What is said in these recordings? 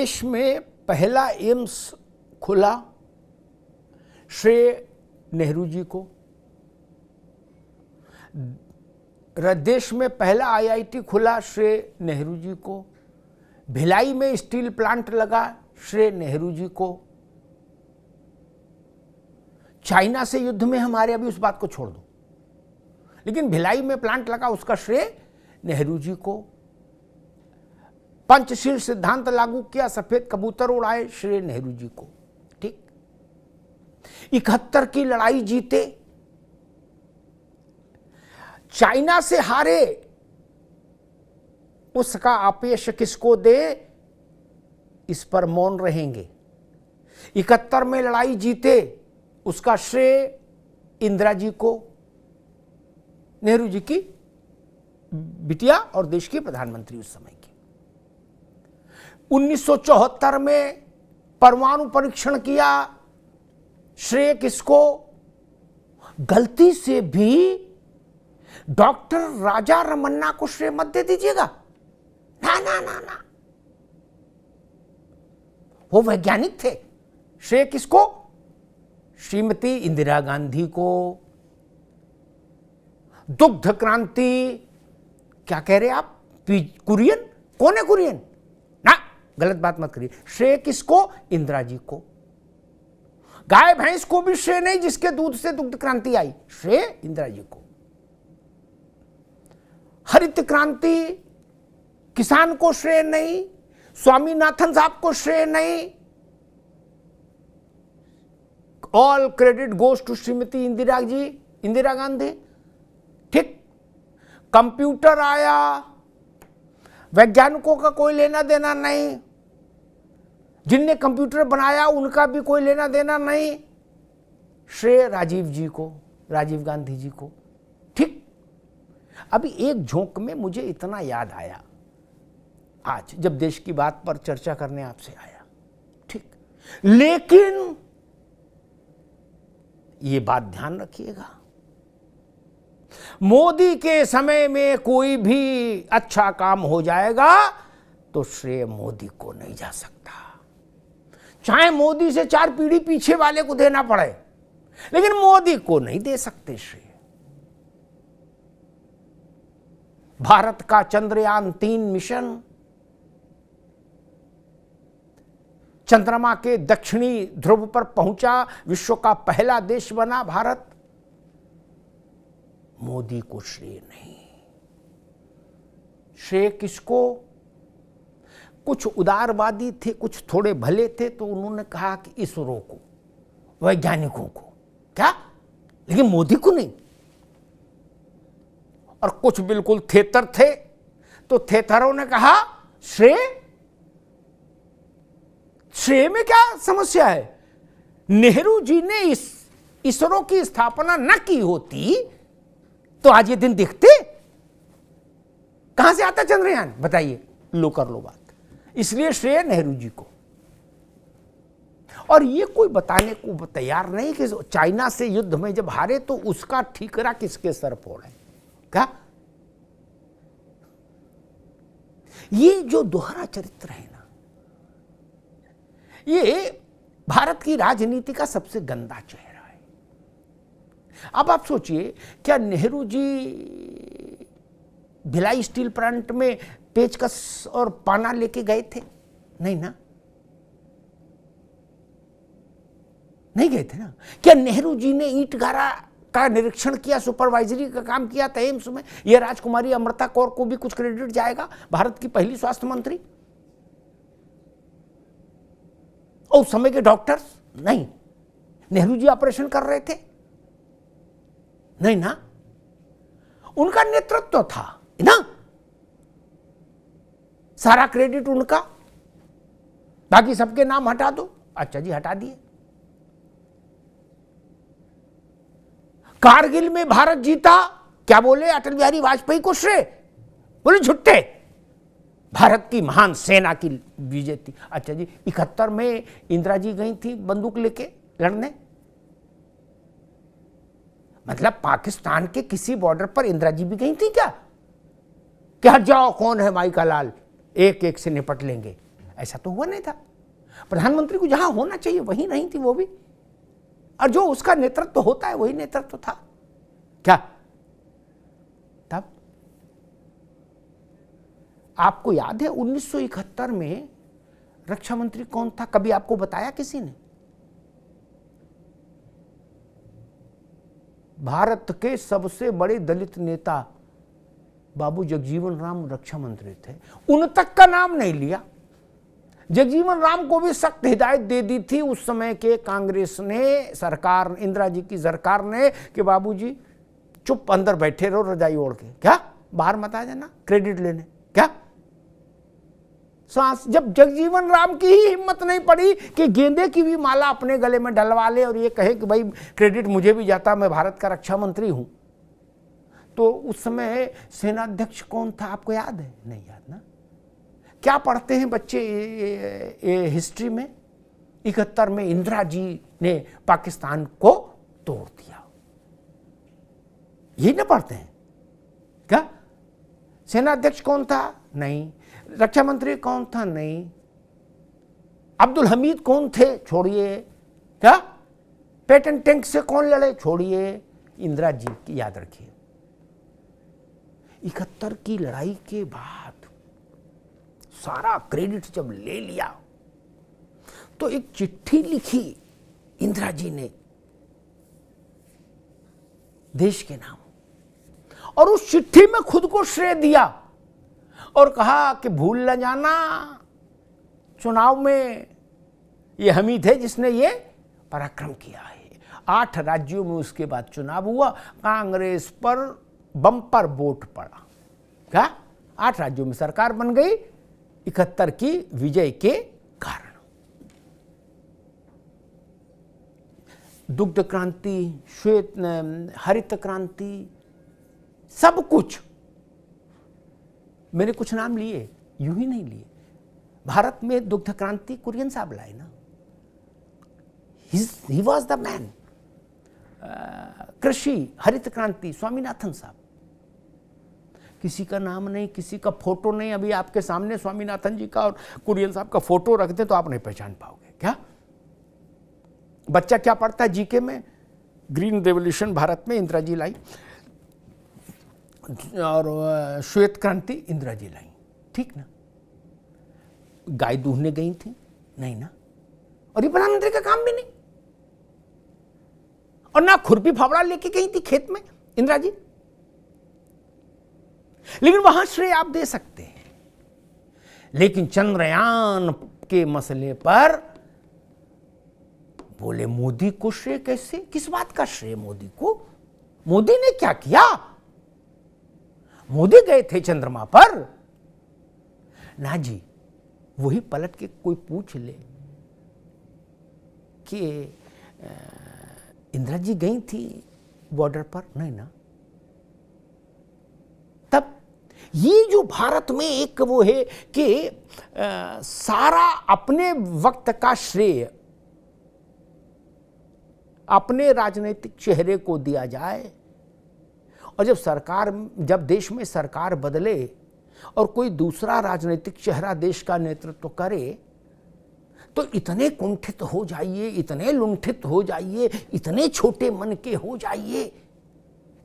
देश में पहला एम्स खुला, श्रेय नेहरू जी को। देश में पहला आईआईटी खुला, श्रेय नेहरू जी को। भिलाई में स्टील प्लांट लगा, श्रेय नेहरू जी को। चाइना से युद्ध में हमारे, अभी उस बात को छोड़ दो, लेकिन भिलाई में प्लांट लगा, उसका श्रेय नेहरू जी को। पंचशील सिद्धांत लागू किया, सफेद कबूतर उड़ाए, श्रेय नेहरू जी को। ठीक। 71 की लड़ाई जीते, चाइना से हारे, उसका अपयश किसको दे, इस पर मौन रहेंगे। 71 में लड़ाई जीते, उसका श्रेय इंदिरा जी को, नेहरू जी की बिटिया और देश की प्रधानमंत्री उस समय की। 1974 में परमाणु परीक्षण किया, श्रेय किसको, गलती से भी डॉक्टर राजा रमन्ना को श्रेय मत दे दीजिएगा। ना ना ना ना, वो वैज्ञानिक थे। श्रेय किसको, श्रीमती इंदिरा गांधी को। दुग्ध क्रांति, क्या कह रहे आप, कुरियन, कौन है कुरियन, ना गलत बात मत करिए। श्रेय किसको, इंदिरा जी को। गाय भैंस को भी श्रेय नहीं, जिसके दूध से दुग्ध क्रांति आई, श्रेय इंदिरा जी को। हरित क्रांति, किसान को श्रेय नहीं, स्वामीनाथन साहब को श्रेय नहीं। All credit goes to Shrimati Indira ji, Indira Gandhi. ठीक। कंप्यूटर आया, वैज्ञानिकों का कोई लेना देना नहीं, जिनने कंप्यूटर बनाया उनका भी कोई लेना देना नहीं, श्रेय राजीव जी को, राजीव गांधी जी को। ठीक। अभी एक झोंक में मुझे इतना याद आया आज, जब देश की बात पर चर्चा करने आपसे आया। ठीक। लेकिन ये बात ध्यान रखिएगा, मोदी के समय में कोई भी अच्छा काम हो जाएगा तो श्रेय मोदी को नहीं जा सकता, चाहे मोदी से 4 पीढ़ी पीछे वाले को देना पड़े, लेकिन मोदी को नहीं दे सकते श्रेय। भारत का चंद्रयान 3 मिशन, चंद्रमा के दक्षिणी ध्रुव पर पहुंचा, विश्व का पहला देश बना भारत। मोदी को श्रेय नहीं। श्रेय किसको, कुछ उदारवादी थे, कुछ थोड़े भले थे, तो उन्होंने कहा कि इसरो को, वैज्ञानिकों को, क्या, लेकिन मोदी को नहीं। और कुछ बिल्कुल थेतर थे, तो थेतरों ने कहा श्रेय, श्रेय में क्या समस्या है, नेहरू जी ने इसरो की स्थापना न की होती तो आज ये दिन दिखते। कहां से आता चंद्रयान, बताइए, लो कर लो बात। इसलिए श्रेय नेहरू जी को। और ये कोई बताने को तैयार नहीं कि चाइना से युद्ध में जब हारे तो उसका ठीकरा किसके सर फोड़े, क्या। ये जो दोहरा चरित्र है ना, ये भारत की राजनीति का सबसे गंदा चेहरा है। अब आप सोचिए, क्या नेहरू जी भिलाई स्टील प्लांट में पेचकस और पाना लेके गए थे? नहीं ना, नहीं गए थे ना। क्या नेहरू जी ने ईंट गारा का निरीक्षण किया, सुपरवाइजरी का काम किया था एम्स में? यह राजकुमारी अमृता कौर को भी कुछ क्रेडिट जाएगा, भारत की पहली स्वास्थ्य मंत्री। और उस समय के डॉक्टर्स नहीं, नेहरू जी ऑपरेशन कर रहे थे, नहीं ना, उनका नेतृत्व था ना, सारा क्रेडिट उनका। बाकी सबके नाम हटा दो, अच्छा जी हटा दिए। कारगिल में भारत जीता, क्या बोले, अटल बिहारी वाजपेयी को श्रेय, बोले झुट्टे, भारत की महान सेना की विजय थी। अच्छा जी, 71 में इंदिरा जी गई थी बंदूक लेके लड़ने, मतलब पाकिस्तान के किसी बॉर्डर पर इंदिरा जी भी गई थी क्या? क्या जाओ, कौन है माई का लाल, एक एक से निपट लेंगे। ऐसा तो हुआ नहीं था। प्रधानमंत्री को जहां होना चाहिए वहीं नहीं थी वो भी, और जो उसका नेतृत्व होता है वही नेतृत्व था क्या तब? आपको याद है 1971 में रक्षा मंत्री कौन था? कभी आपको बताया किसी ने? भारत के सबसे बड़े दलित नेता बाबू जगजीवन राम रक्षा मंत्री थे। उन तक का नाम नहीं लिया। जगजीवन राम को भी सख्त हिदायत दे दी थी उस समय के कांग्रेस ने, सरकार, इंदिरा जी की सरकार ने, कि बाबूजी चुप अंदर बैठे रहो रजाई ओढ़ के, क्या बाहर मत आ जाना क्रेडिट लेने। क्या सांस, जब जगजीवन राम की ही हिम्मत नहीं पड़ी कि गेंदे की भी माला अपने गले में डलवा ले और ये कहे कि भाई क्रेडिट मुझे भी जाता, मैं भारत का रक्षा मंत्री हूं, तो उस समय सेनाध्यक्ष कौन था आपको याद है? नहीं याद ना? क्या पढ़ते हैं बच्चे हिस्ट्री में? 71 में इंदिरा जी ने पाकिस्तान को तोड़ दिया, यही ना पढ़ते हैं क्या? सेनाध्यक्ष कौन था? नहीं। रक्षा मंत्री कौन था? नहीं। अब्दुल हमीद कौन थे? छोड़िए। क्या पेटेंट टैंक से कौन लड़े? छोड़िए। इंदिरा जी की याद रखिए। 71 की लड़ाई के बाद सारा क्रेडिट जब ले लिया तो एक चिट्ठी लिखी इंदिरा जी ने देश के नाम, और उस चिट्ठी में खुद को श्रेय दिया और कहा कि भूल न जाना, चुनाव में ये हम ही थे जिसने ये पराक्रम किया है। 8 राज्यों में उसके बाद चुनाव हुआ, कांग्रेस पर बम्पर वोट पड़ा। क्या 8 राज्यों में सरकार बन गई 71 की विजय के कारण। दुग्ध क्रांति, श्वेत हरित क्रांति, सब कुछ मैंने कुछ नाम लिए, यूं ही नहीं लिए। भारत में दुग्ध क्रांति कुरियन साहब लाए ना, ही वॉज द मैन। कृषि हरित क्रांति स्वामीनाथन साहब। किसी का नाम नहीं, किसी का फोटो नहीं। अभी आपके सामने स्वामीनाथन जी का और कुरियन साहब का फोटो रखते तो आप नहीं पहचान पाओगे। क्या बच्चा क्या पढ़ता है जीके में? ग्रीन रेवोल्यूशन भारत में इंदिरा जी लाई, और श्वेत क्रांति इंदिरा जी लाई, ठीक ना? गाय दूहने गई थी? नहीं ना? और ये प्रधानमंत्री का काम भी नहीं। और ना खुरपी फावड़ा लेके गई थी खेत में इंदिरा जी। लेकिन वहां श्रेय आप दे सकते हैं। लेकिन चंद्रयान के मसले पर बोले मोदी को श्रेय कैसे? किस बात का श्रेय मोदी को? मोदी ने क्या किया? मोदी गए थे चंद्रमा पर ना जी। वही पलट के कोई पूछ ले कि इंदिरा जी गई थी बॉर्डर पर? नहीं ना। तब ये जो भारत में एक वो है कि सारा अपने वक्त का श्रेय अपने राजनीतिक चेहरे को दिया जाए, और जब देश में सरकार बदले और कोई दूसरा राजनीतिक चेहरा देश का नेतृत्व करे तो इतने कुंठित हो जाइए, इतने लुंठित हो जाइए, इतने छोटे मन के हो जाइए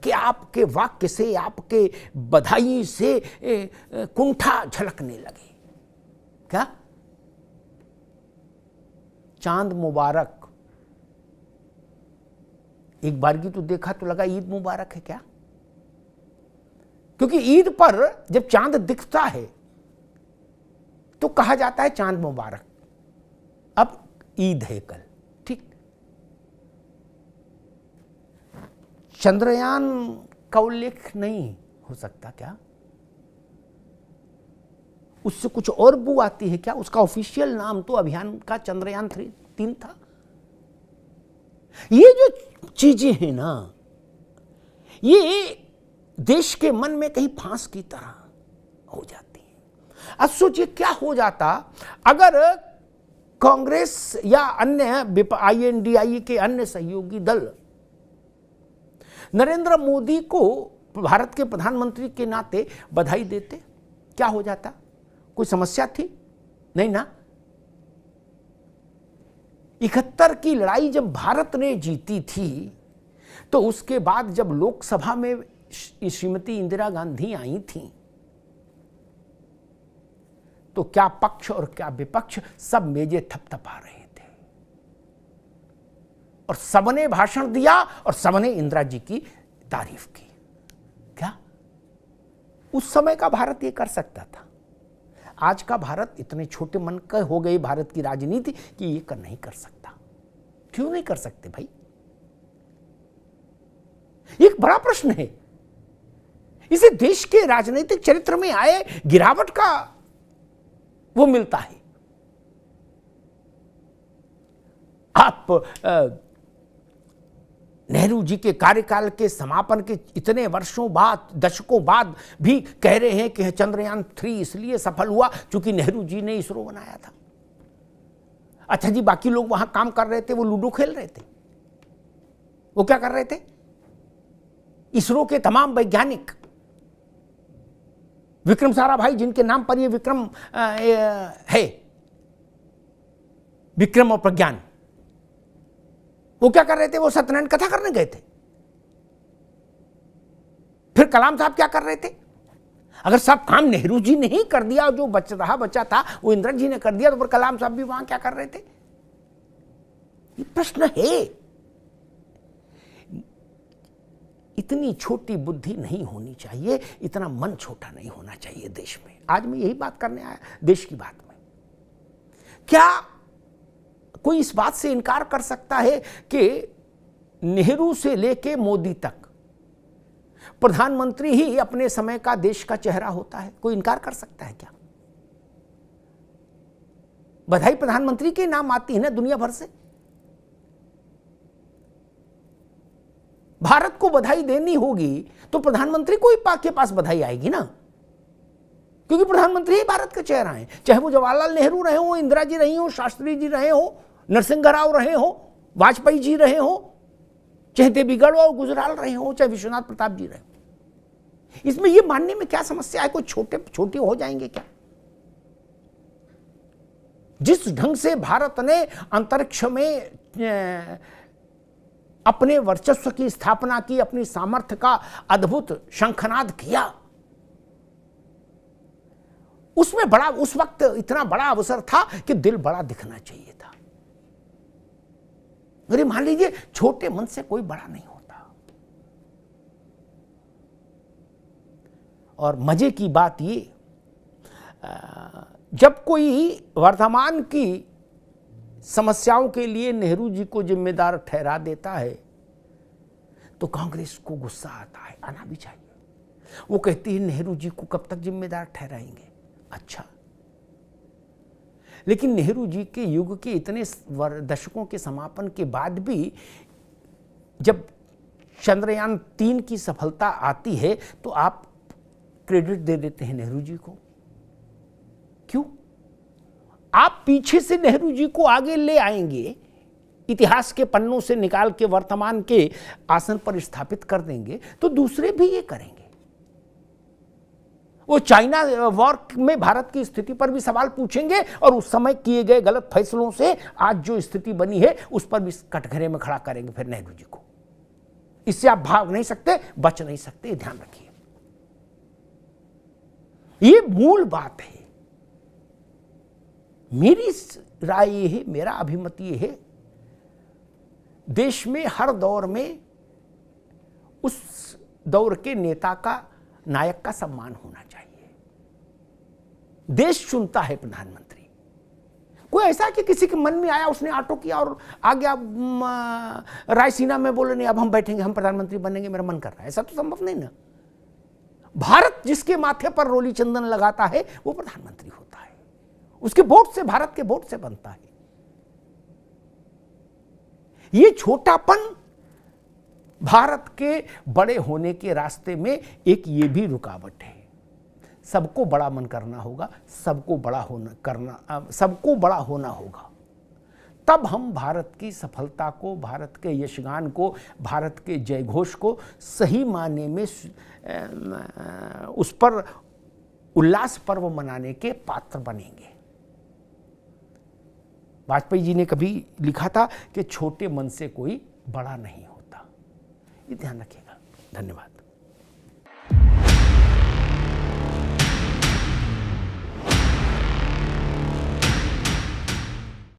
कि आपके वाक्य से, आपके बधाई से कुंठा झलकने लगे। क्या चांद मुबारक, एक बार की तो देखा तो लगा ईद मुबारक है क्या? क्योंकि ईद पर जब चांद दिखता है तो कहा जाता है चांद मुबारक। अब ईद है कल, ठीक? चंद्रयान का उल्लेख नहीं हो सकता क्या? उससे कुछ और बू आती है क्या? उसका ऑफिशियल नाम तो अभियान का चंद्रयान 3 था। ये जो चीजें हैं ना, ये देश के मन में कहीं फांस की तरह हो जाती है। अब सोचिए क्या हो जाता अगर कांग्रेस या अन्य INDIE के अन्य सहयोगी दल नरेंद्र मोदी को भारत के प्रधानमंत्री के नाते बधाई देते। क्या हो जाता? कोई समस्या थी? नहीं ना। 71 की लड़ाई जब भारत ने जीती थी तो उसके बाद जब लोकसभा में श्रीमती इंदिरा गांधी आई थी तो क्या पक्ष और क्या विपक्ष सब मेजे थपथपा रहे थे और सबने भाषण दिया और सबने इंदिरा जी की तारीफ की। क्या उस समय का भारत ये कर सकता था? आज का भारत इतने छोटे मन का हो गई भारत की राजनीति कि ये नहीं कर सकता। क्यों नहीं कर सकते भाई? एक बड़ा प्रश्न है। इसे देश के राजनीतिक चरित्र में आए गिरावट का वो मिलता है। आप नेहरू जी के कार्यकाल के समापन के इतने वर्षों बाद, दशकों बाद भी कह रहे हैं कि चंद्रयान 3 इसलिए सफल हुआ क्योंकि नेहरू जी ने इसरो बनाया था। अच्छा जी, बाकी लोग वहां काम कर रहे थे, वो लूडो खेल रहे थे। वो क्या कर रहे थे? इसरो के तमाम वैज्ञानिक, विक्रम साराभाई जिनके नाम पर ये विक्रम है, विक्रम और प्रज्ञान, वो क्या कर रहे थे? वो सत्यनारायण कथा करने गए थे। फिर कलाम साहब क्या कर रहे थे? अगर सब काम नेहरू जी ने ही कर दिया, जो बचा था वो इंदिरा जी ने कर दिया, तो फिर कलाम साहब भी वहां क्या कर रहे थे? ये प्रश्न है। इतनी छोटी बुद्धि नहीं होनी चाहिए, इतना मन छोटा नहीं होना चाहिए देश में। आज मैं यही बात करने आया देश की बात में। क्या कोई इस बात से इनकार कर सकता है कि नेहरू से लेके मोदी तक प्रधानमंत्री ही अपने समय का देश का चेहरा होता है? कोई इनकार कर सकता है क्या? बधाई प्रधानमंत्री के नाम आती है ना दुनिया भर से। भारत को बधाई देनी होगी तो प्रधानमंत्री को ही के पास बधाई आएगी ना, क्योंकि प्रधानमंत्री ही भारत का चेहरा है। चाहे वो जवाहरलाल नेहरू रहे हो, इंदिरा जी रही हो, शास्त्री जी रहे हो, नरसिंह राव रहे हो, वाजपेयी जी रहे हो, चाहे देवीगढ़ और गुजराल रहे हो, चाहे विश्वनाथ प्रताप जी रहे हो। इसमें यह मानने में क्या समस्या है? कोई छोटे हो जाएंगे क्या? जिस ढंग से भारत ने अंतरिक्ष में अपने वर्चस्व की स्थापना की, अपनी सामर्थ्य का अद्भुत शंखनाद किया, उसमें उस वक्त इतना बड़ा अवसर था कि दिल बड़ा दिखना चाहिए था। अरे मान लीजिए, छोटे मन से कोई बड़ा नहीं होता। और मजे की बात ये, जब कोई वर्तमान की समस्याओं के लिए नेहरू जी को जिम्मेदार ठहरा देता है तो कांग्रेस को गुस्सा आता है, आना भी चाहिए। वो कहती है नेहरू जी को कब तक जिम्मेदार ठहराएंगे? अच्छा, लेकिन नेहरू जी के युग के इतने दशकों के समापन के बाद भी जब चंद्रयान 3 की सफलता आती है तो आप क्रेडिट दे देते हैं नेहरू जी को। क्यों? आप पीछे से नेहरू जी को आगे ले आएंगे, इतिहास के पन्नों से निकाल के वर्तमान के आसन पर स्थापित कर देंगे तो दूसरे भी ये करेंगे। वो चाइना वॉर में भारत की स्थिति पर भी सवाल पूछेंगे और उस समय किए गए गलत फैसलों से आज जो स्थिति बनी है उस पर भी कटघरे में खड़ा करेंगे फिर नेहरू जी को। इससे आप भाग नहीं सकते, बच नहीं सकते, ध्यान रखिए। ये मूल बात है। मेरी राय ये है, मेरा अभिमत ये है, देश में हर दौर में उस दौर के नेता का, नायक का सम्मान होना चाहिए। देश चुनता है प्रधानमंत्री। कोई ऐसा कि किसी के मन में आया, उसने ऑटो किया और आ गया रायसीना में, बोले नहीं अब हम बैठेंगे, हम प्रधानमंत्री बनेंगे, मेरा मन कर रहा है। ऐसा तो संभव नहीं ना। भारत जिसके माथे पर रोली चंदन लगाता है वो प्रधानमंत्री होता है। उसके वोट से, भारत के वोट से बनता है। ये छोटापन भारत के बड़े होने के रास्ते में एक ये भी रुकावट है। सबको बड़ा मन करना होगा, सबको बड़ा होना होगा, तब हम भारत की सफलता को, भारत के यशगान को, भारत के जयघोष को सही मायने में उस पर उल्लास पर्व मनाने के पात्र बनेंगे। वाजपेयी जी ने कभी लिखा था कि छोटे मन से कोई बड़ा नहीं होता। ये ध्यान रखिएगा। धन्यवाद।